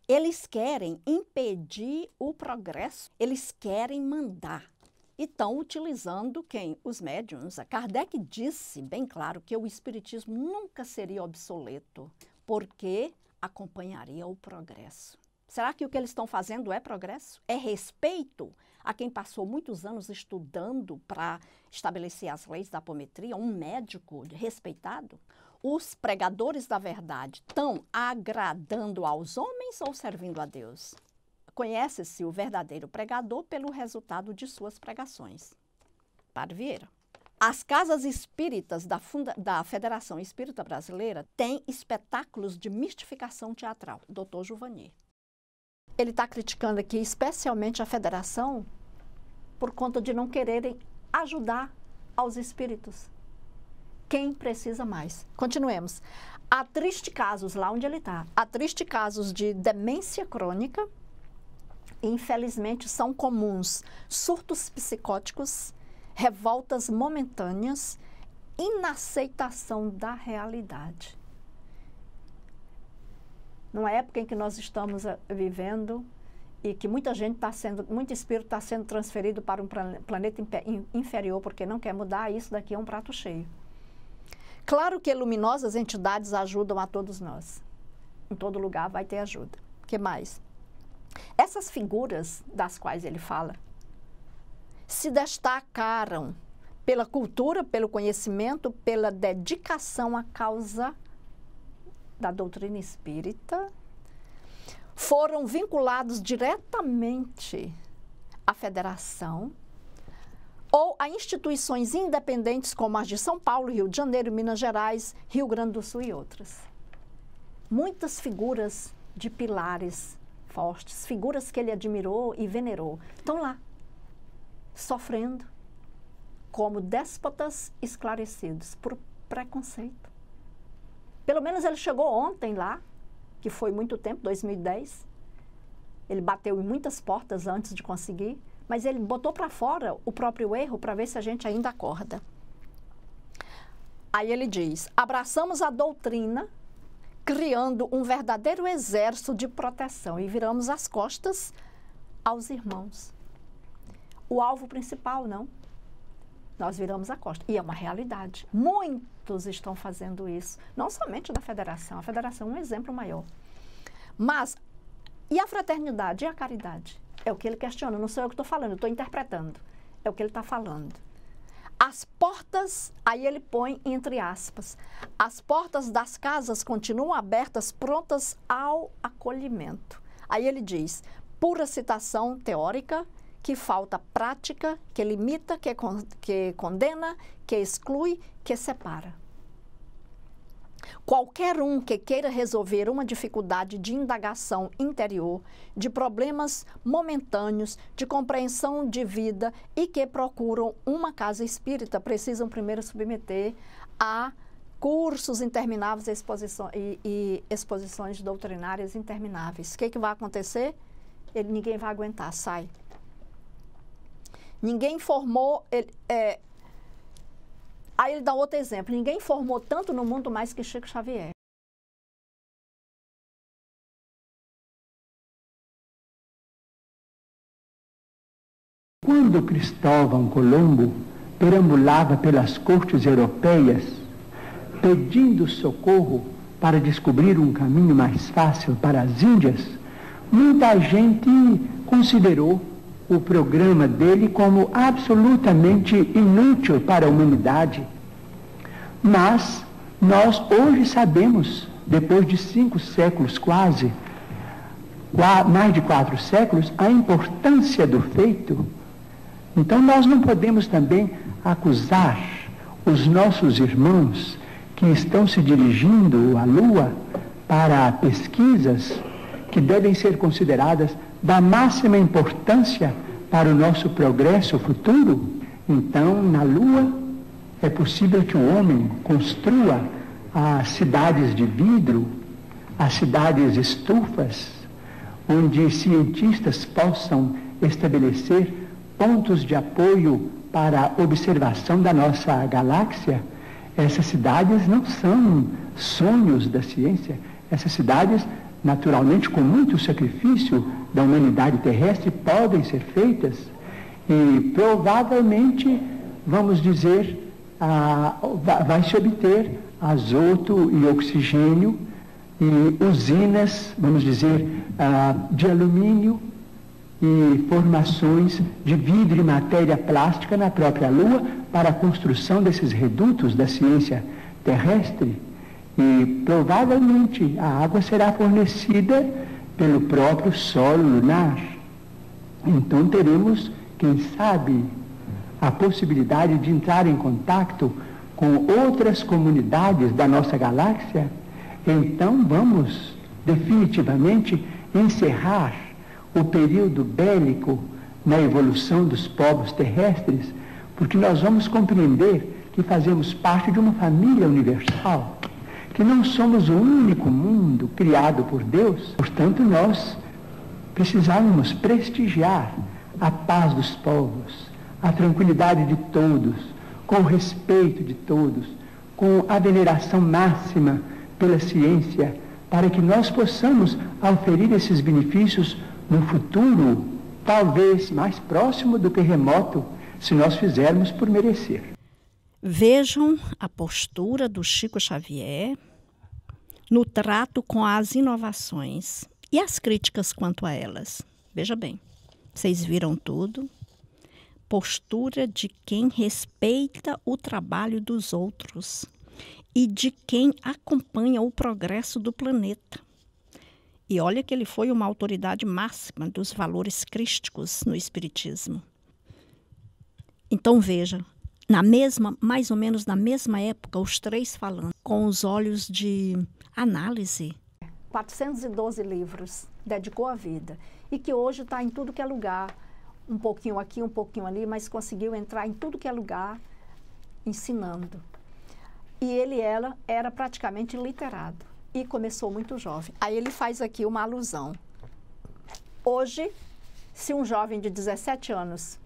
Speaker 1: Eles querem impedir o progresso, eles querem mandar. E estão utilizando quem? Os médiuns. Kardec disse bem claro que o espiritismo nunca seria obsoleto, porque acompanharia o progresso. Será que o que eles estão fazendo é progresso? É respeito a quem passou muitos anos estudando para estabelecer as leis da apometria, um médico respeitado? Os pregadores da verdade estão agradando aos homens ou servindo a Deus? Conhece-se o verdadeiro pregador pelo resultado de suas pregações. Padre Vieira. As casas espíritas da Federação Espírita Brasileira têm espetáculos de mistificação teatral. Dr. Juvani. Ele está criticando aqui especialmente a Federação por conta de não quererem ajudar aos espíritos. Quem precisa mais? Continuemos. Há tristes casos, lá onde ele está, há tristes casos de demência crônica. Infelizmente, são comuns surtos psicóticos, revoltas momentâneas, inaceitação da realidade. Numa época em que nós estamos vivendo e que muita gente muito espírito está sendo transferido para um planeta inferior porque não quer mudar, isso daqui é um prato cheio. Claro que luminosas entidades ajudam a todos nós. Em todo lugar vai ter ajuda. O que mais? Essas figuras das quais ele fala se destacaram pela cultura, pelo conhecimento, pela dedicação à causa da doutrina espírita, foram vinculados diretamente à federação ou a instituições independentes como as de São Paulo, Rio de Janeiro, Minas Gerais, Rio Grande do Sul e outras. Muitas figuras de pilares fortes, figuras que ele admirou e venerou, estão lá, sofrendo como déspotas esclarecidos por preconceito. Pelo menos ele chegou ontem lá, que foi muito tempo, 2010. Ele bateu em muitas portas antes de conseguir, mas ele botou para fora o próprio erro para ver se a gente ainda acorda. Aí ele diz, abraçamos a doutrina, criando um verdadeiro exército de proteção e viramos as costas aos irmãos. O alvo principal, não. Nós viramos a costa. E é uma realidade. Muitos estão fazendo isso. Não somente da federação. A federação é um exemplo maior. Mas, e a fraternidade e a caridade? É o que ele questiona. Não sou eu que estou falando, eu estou interpretando. É o que ele está falando. As portas, aí ele põe entre aspas, as portas das casas continuam abertas, prontas ao acolhimento. Aí ele diz, pura citação teórica, que falta prática, que limita, que condena, que exclui, que separa. Qualquer um que queira resolver uma dificuldade de indagação interior, de problemas momentâneos, de compreensão de vida e que procuram uma casa espírita, precisam primeiro submeter a cursos intermináveis e exposições doutrinárias intermináveis. O que vai acontecer? Ninguém vai aguentar, sai. Ninguém formou... Aí ele dá outro exemplo. Ninguém formou tanto no mundo mais que Chico Xavier.
Speaker 4: Quando Cristóvão Colombo perambulava pelas cortes europeias, pedindo socorro para descobrir um caminho mais fácil para as Índias, muita gente considerou o programa dele como absolutamente inútil para a humanidade. Mas nós hoje sabemos, depois de 5 séculos quase, mais de 4 séculos, a importância do feito Então nós não podemos também acusar os nossos irmãos que estão se dirigindo à Lua para pesquisas que devem ser consideradas da máxima importância para o nosso progresso futuro. Então, na Lua, é possível que o homem construa as cidades de vidro, as cidades estufas, onde cientistas possam estabelecer pontos de apoio para a observação da nossa galáxia. Essas cidades não são sonhos da ciência. Essas cidades, naturalmente, com muito sacrifício da humanidade terrestre, podem ser feitas e provavelmente, vamos dizer, vai se obter azoto e oxigênio e usinas, vamos dizer, de alumínio e formações de vidro e matéria plástica na própria Lua para a construção desses redutos da ciência terrestre. E provavelmente a água será fornecida pelo próprio solo lunar. Então teremos, quem sabe, a possibilidade de entrar em contato com outras comunidades da nossa galáxia. Então vamos definitivamente encerrar o período bélico na evolução dos povos terrestres, porque nós vamos compreender que fazemos parte de uma família universal, que não somos o único mundo criado por Deus. Portanto, nós precisamos prestigiar a paz dos povos, a tranquilidade de todos, com o respeito de todos, com a veneração máxima pela ciência, para que nós possamos auferir esses benefícios no futuro, talvez mais próximo do que remoto, se nós fizermos por merecer.
Speaker 5: Vejam a postura do Chico Xavier no trato com as inovações e as críticas quanto a elas. Veja bem, vocês viram tudo. Postura de quem respeita o trabalho dos outros e de quem acompanha o progresso do planeta. E olha que ele foi uma autoridade máxima dos valores crísticos no Espiritismo. Então veja, mais ou menos na mesma época, os três falando, com os olhos de análise.
Speaker 1: 412 livros, dedicou a vida. E que hoje está em tudo que é lugar, um pouquinho aqui, um pouquinho ali, mas conseguiu entrar em tudo que é lugar, ensinando. E ele era praticamente literado. E começou muito jovem. Aí ele faz aqui uma alusão. Hoje, se um jovem de 17 anos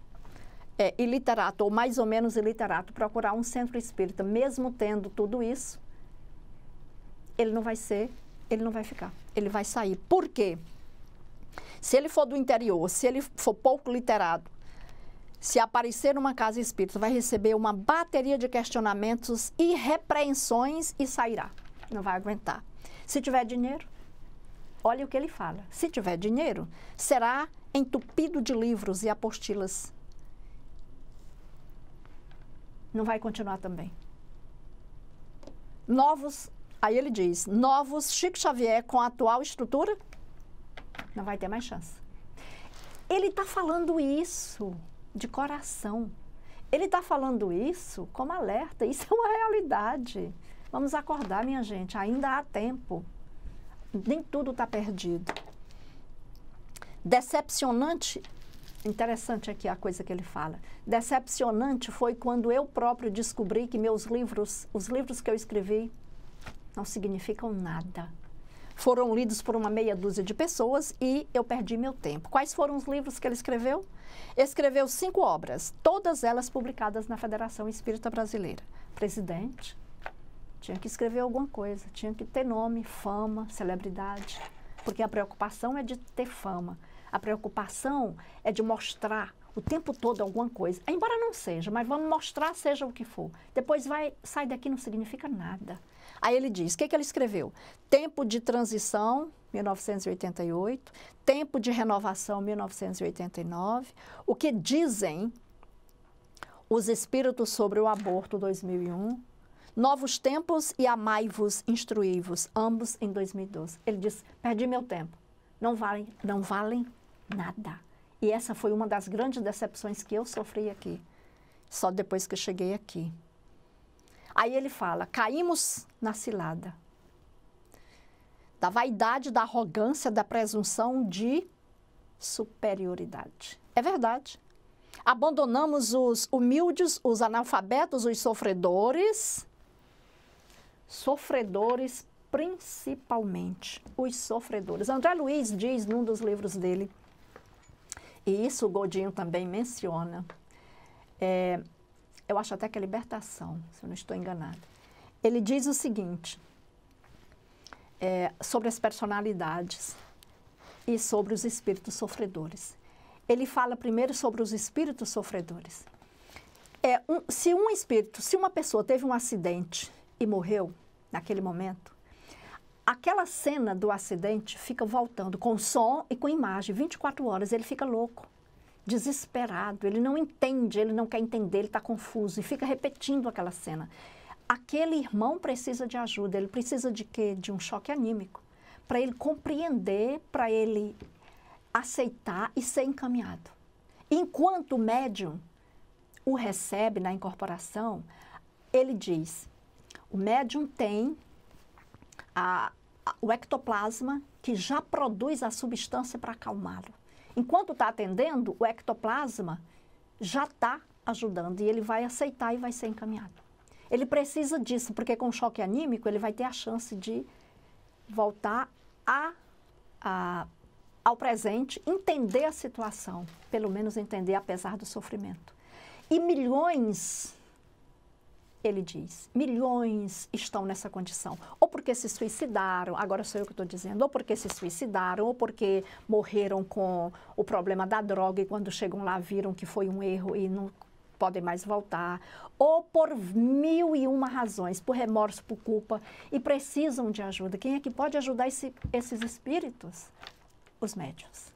Speaker 1: iliterato, ou mais ou menos iliterato, procurar um centro espírita, mesmo tendo tudo isso, ele não vai ficar. Ele vai sair. Por quê? Se ele for do interior, se ele for pouco literado, se aparecer numa casa espírita, vai receber uma bateria de questionamentos e repreensões e sairá. Não vai aguentar. Se tiver dinheiro, olha o que ele fala. Se tiver dinheiro, será entupido de livros e apostilas. Não vai continuar também. Aí ele diz, novos Chico Xavier com a atual estrutura, não vai ter mais chance. Ele está falando isso de coração. Ele está falando isso como alerta. Isso é uma realidade. Vamos acordar, minha gente. Ainda há tempo. Nem tudo está perdido. Decepcionante, interessante aqui a coisa que ele fala. Decepcionante foi quando eu próprio descobri que os livros que eu escrevi, não significam nada. Foram lidos por uma meia dúzia de pessoas e eu perdi meu tempo. Quais foram os livros que ele escreveu? Escreveu 5 obras, todas elas publicadas na Federação Espírita Brasileira. Presidente, tinha que escrever alguma coisa, tinha que ter nome, fama, celebridade, porque a preocupação é de ter fama. A preocupação é de mostrar o tempo todo alguma coisa, embora não seja, mas vamos mostrar seja o que for. Depois sai daqui, não significa nada. Aí ele diz, o que ele escreveu? Tempo de transição, 1988, tempo de renovação, 1989, o que dizem os espíritos sobre o aborto, 2001, novos tempos e amai-vos, instruí-vos, ambos em 2012. Ele diz, perdi meu tempo, não valem nada. E essa foi uma das grandes decepções que eu sofri aqui, só depois que eu cheguei aqui. Aí ele fala, caímos na cilada da vaidade, da arrogância, da presunção de superioridade. É verdade. Abandonamos os humildes, os analfabetos, os sofredores principalmente, os sofredores. André Luiz diz num dos livros dele, e isso o Godinho também menciona, eu acho até que é Libertação, se eu não estou enganada. Ele diz o seguinte, sobre as personalidades e sobre os espíritos sofredores. Ele fala primeiro sobre os espíritos sofredores. Se uma pessoa teve um acidente e morreu naquele momento, aquela cena do acidente fica voltando com som e com imagem, 24 horas, ele fica louco, desesperado, ele não entende, ele não quer entender, ele está confuso e fica repetindo aquela cena. Aquele irmão precisa de ajuda, ele precisa de quê? De um choque anímico, para ele compreender, para ele aceitar e ser encaminhado. Enquanto o médium o recebe na incorporação, ele diz, o médium tem o ectoplasma que já produz a substância para acalmá-lo. Enquanto está atendendo, o ectoplasma já está ajudando e ele vai aceitar e vai ser encaminhado. Ele precisa disso, porque com o choque anímico ele vai ter a chance de voltar ao presente, entender a situação, pelo menos entender apesar do sofrimento. E milhões, ele diz, milhões estão nessa condição, ou porque se suicidaram, agora sou eu que estou dizendo, ou porque se suicidaram, ou porque morreram com o problema da droga e quando chegam lá viram que foi um erro e não podem mais voltar, ou por 1001 razões, por remorso, por culpa, e precisam de ajuda. Quem é que pode ajudar esses espíritos? Os médiuns.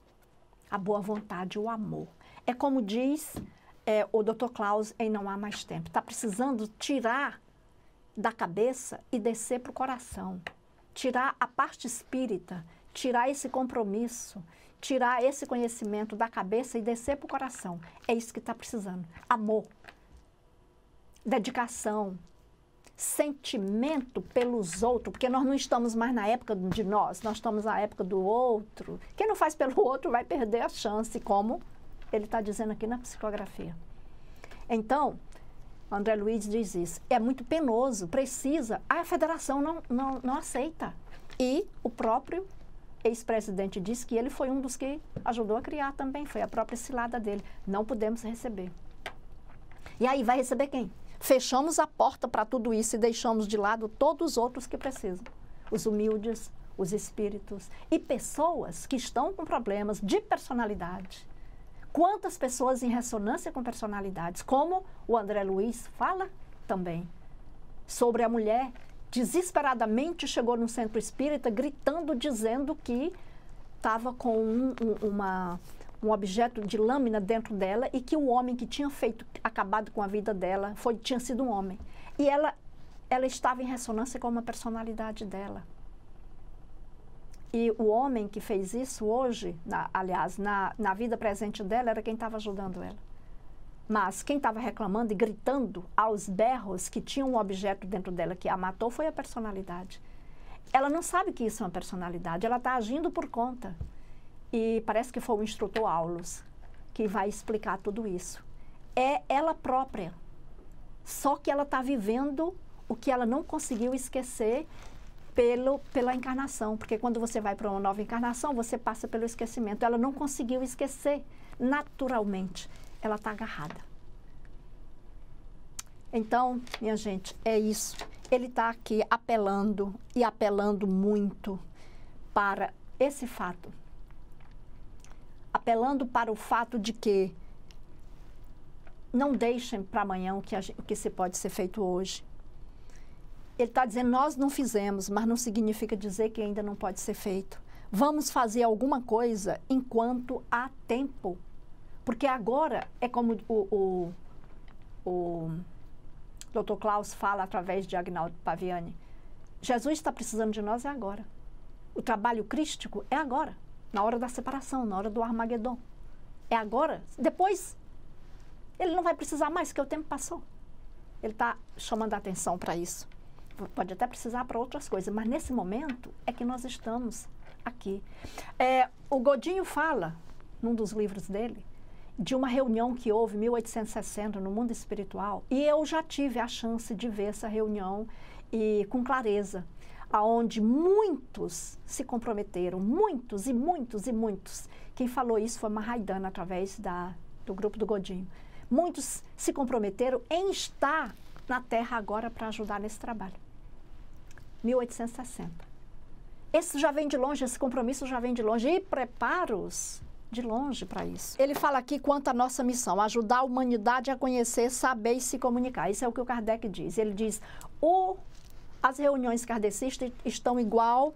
Speaker 1: A boa vontade, o amor. É como diz o Dr. Klaus em Não Há Mais Tempo. Está precisando tirar da cabeça e descer para o coração. Tirar a parte espírita, tirar esse compromisso, tirar esse conhecimento da cabeça e descer para o coração. É isso que está precisando. Amor, dedicação, sentimento pelos outros, porque nós não estamos mais na época de nós estamos na época do outro. Quem não faz pelo outro vai perder a chance, como ele está dizendo aqui na psicografia. Então, André Luiz diz isso. É muito penoso, precisa. A federação não aceita. E o próprio ex-presidente disse que ele foi um dos que ajudou a criar também, foi a própria cilada dele. Não podemos receber. E aí vai receber quem? Fechamos a porta para tudo isso e deixamos de lado todos os outros que precisam. Os humildes, os espíritos e pessoas que estão com problemas de personalidade. Quantas pessoas em ressonância com personalidades, como o André Luiz fala também, sobre a mulher desesperadamente chegou num centro espírita gritando, dizendo que estava com um objeto de lâmina dentro dela e que o homem que tinha acabado com a vida dela tinha sido um homem. E ela estava em ressonância com uma personalidade dela. E o homem que fez isso hoje, aliás, na vida presente dela, era quem estava ajudando ela. Mas quem estava reclamando e gritando aos berros que tinha um objeto dentro dela que a matou foi a personalidade. Ela não sabe que isso é uma personalidade, ela está agindo por conta. E parece que foi o instrutor Aulus que vai explicar tudo isso. É ela própria, só que ela está vivendo o que ela não conseguiu esquecer pela encarnação, porque quando você vai para uma nova encarnação, você passa pelo esquecimento. Ela não conseguiu esquecer naturalmente, ela está agarrada. Então, minha gente, é isso. Ele está aqui apelando e apelando muito para esse fato. Apelando para o fato de que não deixem para amanhã o que se pode ser feito hoje. Ele está dizendo, nós não fizemos, mas não significa dizer que ainda não pode ser feito. Vamos fazer alguma coisa enquanto há tempo. Porque agora, é como o Dr. Klaus fala através de Agnaldo Paviani, Jesus está precisando de nós agora. O trabalho crístico é agora, na hora da separação, na hora do Armagedon. É agora. Depois, ele não vai precisar mais, porque o tempo passou. Ele está chamando a atenção para isso. Pode até precisar para outras coisas, mas nesse momento é que nós estamos aqui. O Godinho fala, num dos livros dele, de uma reunião que houve em 1860 no mundo espiritual, e eu já tive a chance de ver essa reunião e com clareza, aonde muitos se comprometeram, muitos e muitos e muitos. Quem falou isso foi Mahayana, através do grupo do Godinho. Muitos se comprometeram em estar na Terra agora para ajudar nesse trabalho. 1860. Esse já vem de longe, esse compromisso já vem de longe, e preparos de longe para isso. Ele fala aqui quanto à nossa missão, ajudar a humanidade a conhecer, saber e se comunicar. Isso é o que o Kardec diz. Ele diz, as reuniões kardecistas estão igual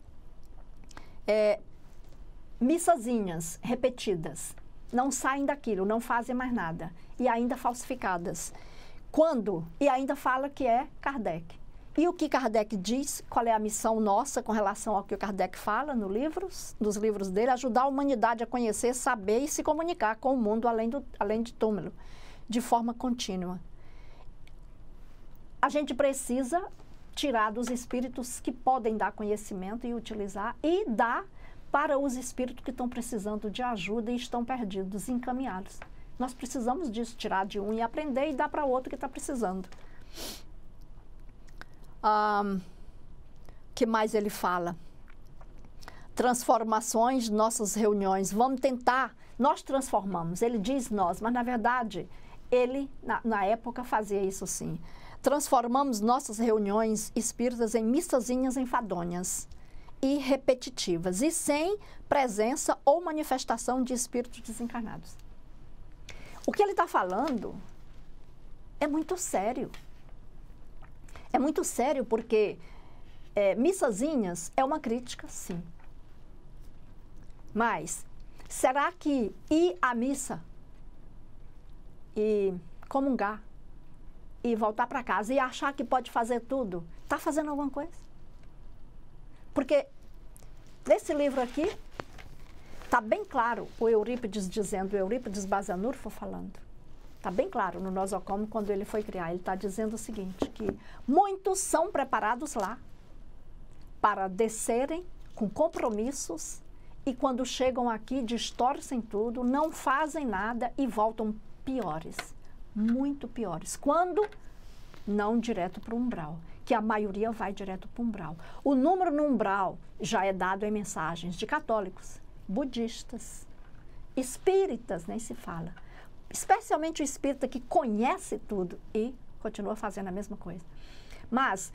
Speaker 1: missazinhas repetidas. Não saem daquilo, não fazem mais nada. E ainda falsificadas. E ainda fala que é Kardec. E o que Kardec diz, qual é a missão nossa com relação ao que o Kardec fala nos livros dele, ajudar a humanidade a conhecer, saber e se comunicar com o mundo além de túmulo, de forma contínua. A gente precisa tirar dos espíritos que podem dar conhecimento e utilizar, e dar para os espíritos que estão precisando de ajuda e estão perdidos, encaminhados. Nós precisamos disso, tirar de um e aprender e dar para outro que está precisando. Que mais ele fala? Transformações, nossas reuniões. Vamos tentar, nós transformamos. Ele diz nós, mas na verdade, ele, na época, fazia isso sim. Transformamos nossas reuniões espíritas em missazinhas enfadonhas e repetitivas, e sem presença ou manifestação de espíritos desencarnados. O que ele está falando é muito sério. É muito sério porque missazinhas é uma crítica, sim. Mas, será que ir à missa e comungar e voltar para casa e achar que pode fazer tudo, está fazendo alguma coisa? Porque nesse livro aqui, está bem claro o Eurípides dizendo, o Eurípides Basanurfo falando. Está bem claro no Nosocomio, quando ele foi criar. Ele está dizendo o seguinte, que muitos são preparados lá para descerem com compromissos e quando chegam aqui distorcem tudo, não fazem nada e voltam piores, muito piores. Quando? Não direto para o umbral, que a maioria vai direto para o umbral. O número no umbral já é dado em mensagens de católicos, budistas, espíritas, nem se fala. Especialmente o espírita que conhece tudo e continua fazendo a mesma coisa. Mas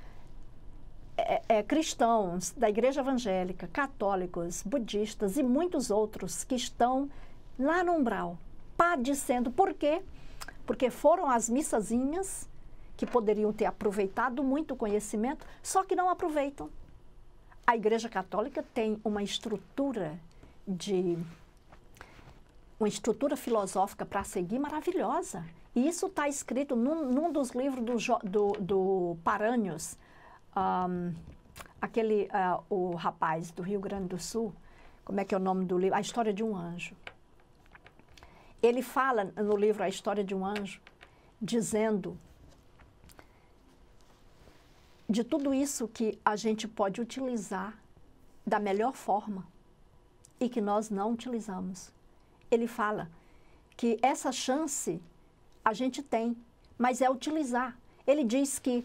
Speaker 1: cristãos da igreja evangélica, católicos, budistas e muitos outros que estão lá no umbral, padecendo. Por quê? Porque foram as missazinhas que poderiam ter aproveitado muito conhecimento, só que não aproveitam. A igreja católica tem uma estrutura filosófica para seguir maravilhosa. E isso está escrito num dos livros do Paranhos, o rapaz do Rio Grande do Sul, como é que é o nome do livro? A História de um Anjo. Ele fala no livro A História de um Anjo, dizendo de tudo isso que a gente pode utilizar da melhor forma e que nós não utilizamos. Ele fala que essa chance a gente tem, mas é utilizar. Ele diz que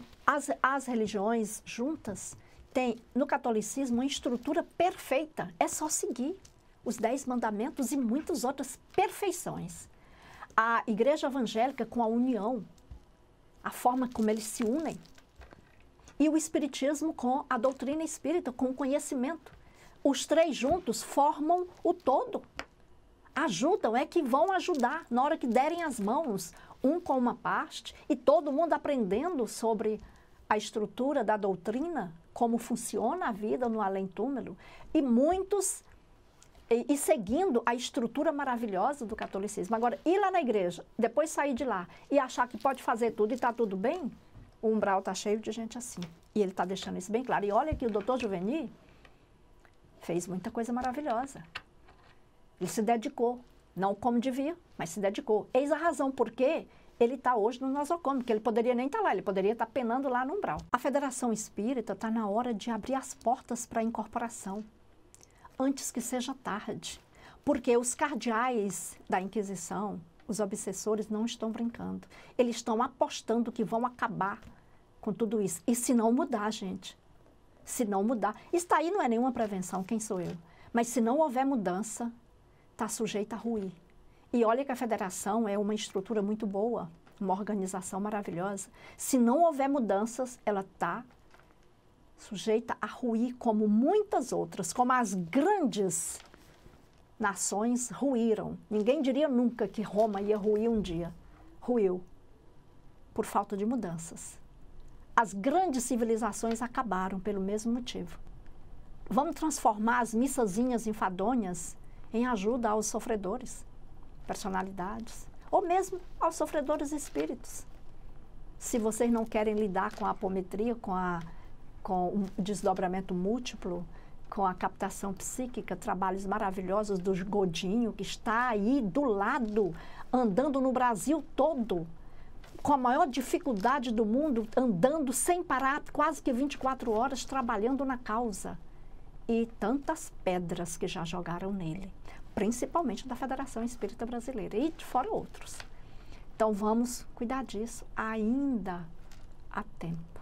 Speaker 1: as religiões juntas têm, no catolicismo, uma estrutura perfeita. É só seguir os 10 mandamentos e muitas outras perfeições. A igreja evangélica com a união, a forma como eles se unem. E o espiritismo com a doutrina espírita, com o conhecimento. Os 3 juntos formam o todo. Ajudam, é que vão ajudar na hora que derem as mãos, um com uma parte, e todo mundo aprendendo sobre a estrutura da doutrina, como funciona a vida no além-túmulo, e muitos e seguindo a estrutura maravilhosa do catolicismo. Agora, ir lá na igreja, depois sair de lá e achar que pode fazer tudo e está tudo bem, o umbral está cheio de gente assim. E ele está deixando isso bem claro. E olha que o doutor Juveni fez muita coisa maravilhosa. Ele se dedicou. Não como devia, mas se dedicou. Eis a razão por que ele está hoje no nosocômio, porque ele poderia nem estar lá, ele poderia estar penando lá no umbral. A Federação Espírita está na hora de abrir as portas para a incorporação, antes que seja tarde. Porque os cardeais da Inquisição, os obsessores, não estão brincando. Eles estão apostando que vão acabar com tudo isso. E se não mudar, gente, se não mudar, isso aí não é nenhuma prevenção, quem sou eu? Mas se não houver mudança, está sujeita a ruir. E olha que a federação é uma estrutura muito boa, uma organização maravilhosa. Se não houver mudanças, ela está sujeita a ruir como muitas outras, como as grandes nações ruíram. Ninguém diria nunca que Roma ia ruir um dia. Ruiu, por falta de mudanças. As grandes civilizações acabaram pelo mesmo motivo. Vamos transformar as missazinhas enfadonhas em ajuda aos sofredores, personalidades, ou mesmo aos sofredores espíritos. Se vocês não querem lidar com a apometria, com o desdobramento múltiplo, com a captação psíquica, trabalhos maravilhosos do Godinho, que está aí do lado, andando no Brasil todo, com a maior dificuldade do mundo, andando sem parar, quase que 24 horas, trabalhando na causa. E tantas pedras que já jogaram nele, principalmente da Federação Espírita Brasileira, e fora outros. Então, vamos cuidar disso, ainda há tempo.